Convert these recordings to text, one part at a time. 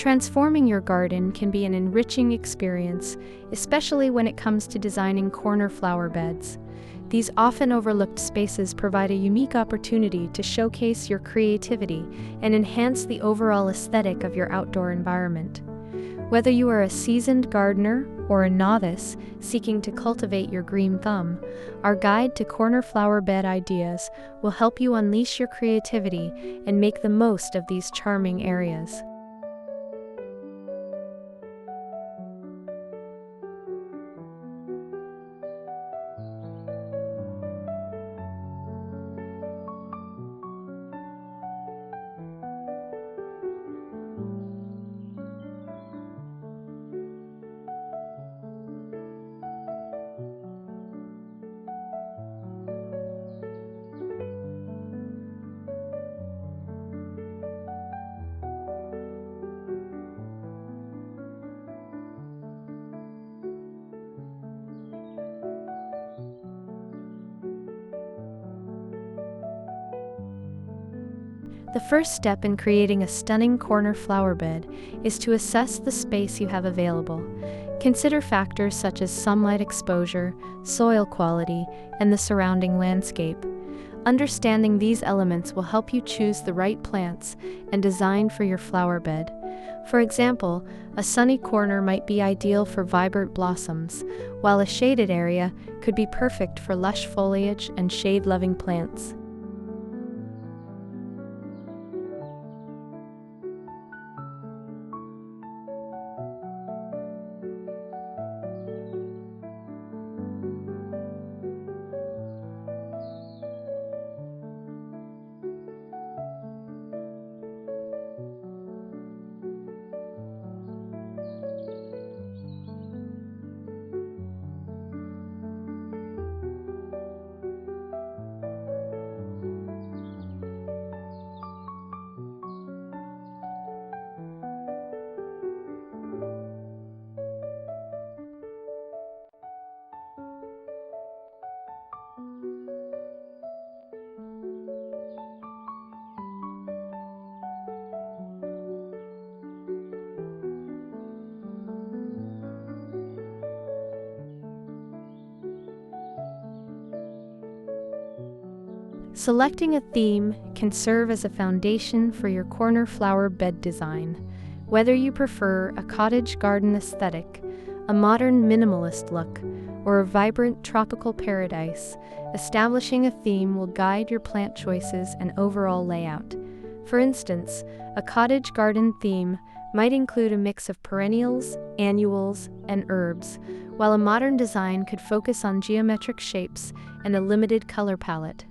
Transforming your garden can be an enriching experience, especially when it comes to designing corner flower beds. These often overlooked spaces provide a unique opportunity to showcase your creativity and enhance the overall aesthetic of your outdoor environment. Whether you are a seasoned gardener or a novice seeking to cultivate your green thumb, our guide to corner flower bed ideas will help you unleash your creativity and make the most of these charming areas. The first step in creating a stunning corner flower bed is to assess the space you have available. Consider factors such as sunlight exposure, soil quality, and the surrounding landscape. Understanding these elements will help you choose the right plants and design for your flower bed. For example, a sunny corner might be ideal for vibrant blossoms, while a shaded area could be perfect for lush foliage and shade-loving plants. Selecting a theme can serve as a foundation for your corner flower bed design. Whether you prefer a cottage garden aesthetic, a modern minimalist look, or a vibrant tropical paradise, establishing a theme will guide your plant choices and overall layout. For instance, a cottage garden theme might include a mix of perennials, annuals, and herbs, while a modern design could focus on geometric shapes and a limited color palette.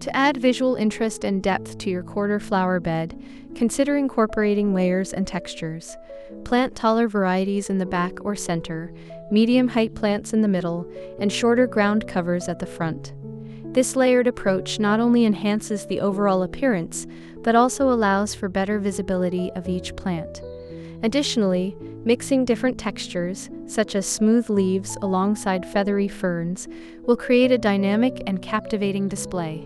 To add visual interest and depth to your corner flower bed, consider incorporating layers and textures. Plant taller varieties in the back or center, medium-height plants in the middle, and shorter ground covers at the front. This layered approach not only enhances the overall appearance, but also allows for better visibility of each plant. Additionally, mixing different textures, such as smooth leaves alongside feathery ferns, will create a dynamic and captivating display.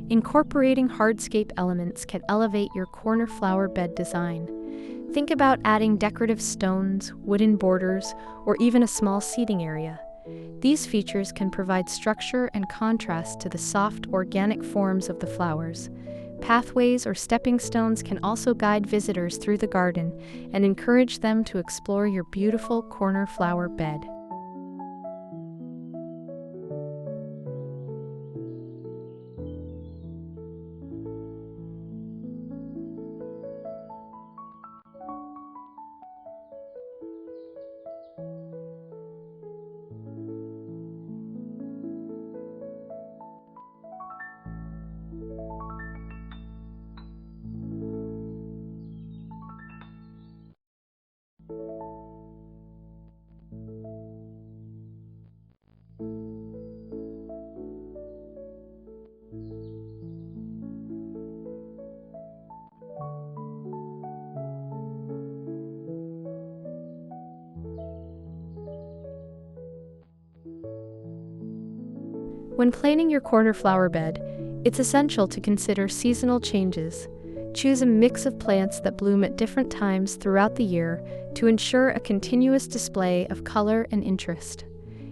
Incorporating hardscape elements can elevate your corner flower bed design. Think about adding decorative stones, wooden borders, or even a small seating area. These features can provide structure and contrast to the soft, organic forms of the flowers. Pathways or stepping stones can also guide visitors through the garden and encourage them to explore your beautiful corner flower bed. When planning your corner flower bed, it's essential to consider seasonal changes. Choose a mix of plants that bloom at different times throughout the year to ensure a continuous display of color and interest.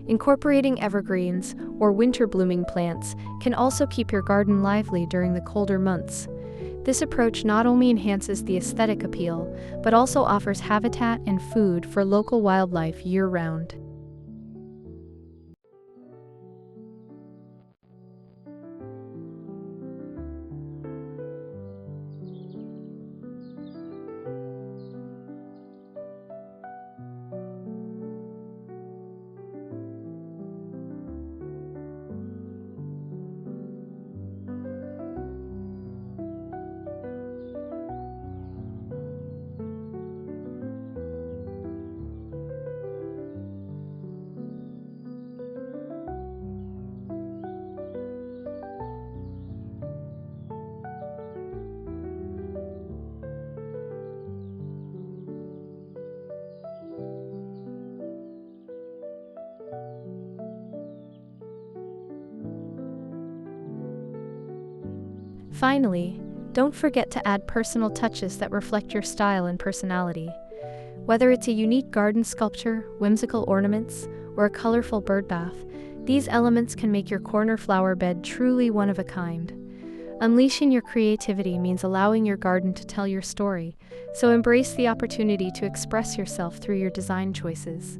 Incorporating evergreens or winter blooming plants can also keep your garden lively during the colder months. This approach not only enhances the aesthetic appeal, but also offers habitat and food for local wildlife year-round. Finally, don't forget to add personal touches that reflect your style and personality. Whether it's a unique garden sculpture, whimsical ornaments, or a colorful bird bath, these elements can make your corner flower bed truly one of a kind. Unleashing your creativity means allowing your garden to tell your story, so embrace the opportunity to express yourself through your design choices.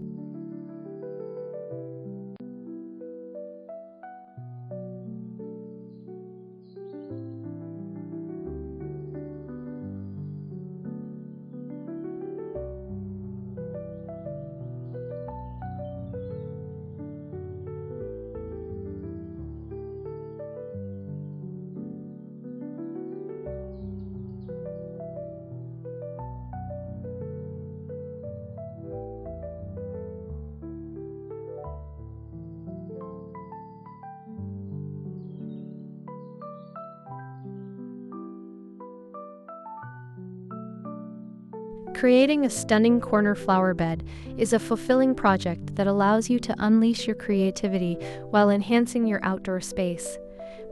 Creating a stunning corner flower bed is a fulfilling project that allows you to unleash your creativity while enhancing your outdoor space.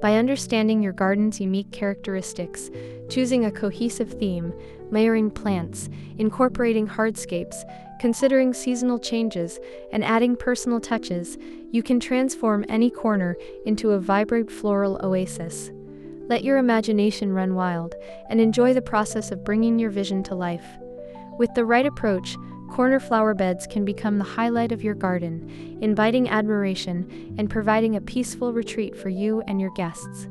By understanding your garden's unique characteristics, choosing a cohesive theme, layering plants, incorporating hardscapes, considering seasonal changes, and adding personal touches, you can transform any corner into a vibrant floral oasis. Let your imagination run wild and enjoy the process of bringing your vision to life. With the right approach, corner flower beds can become the highlight of your garden, inviting admiration and providing a peaceful retreat for you and your guests.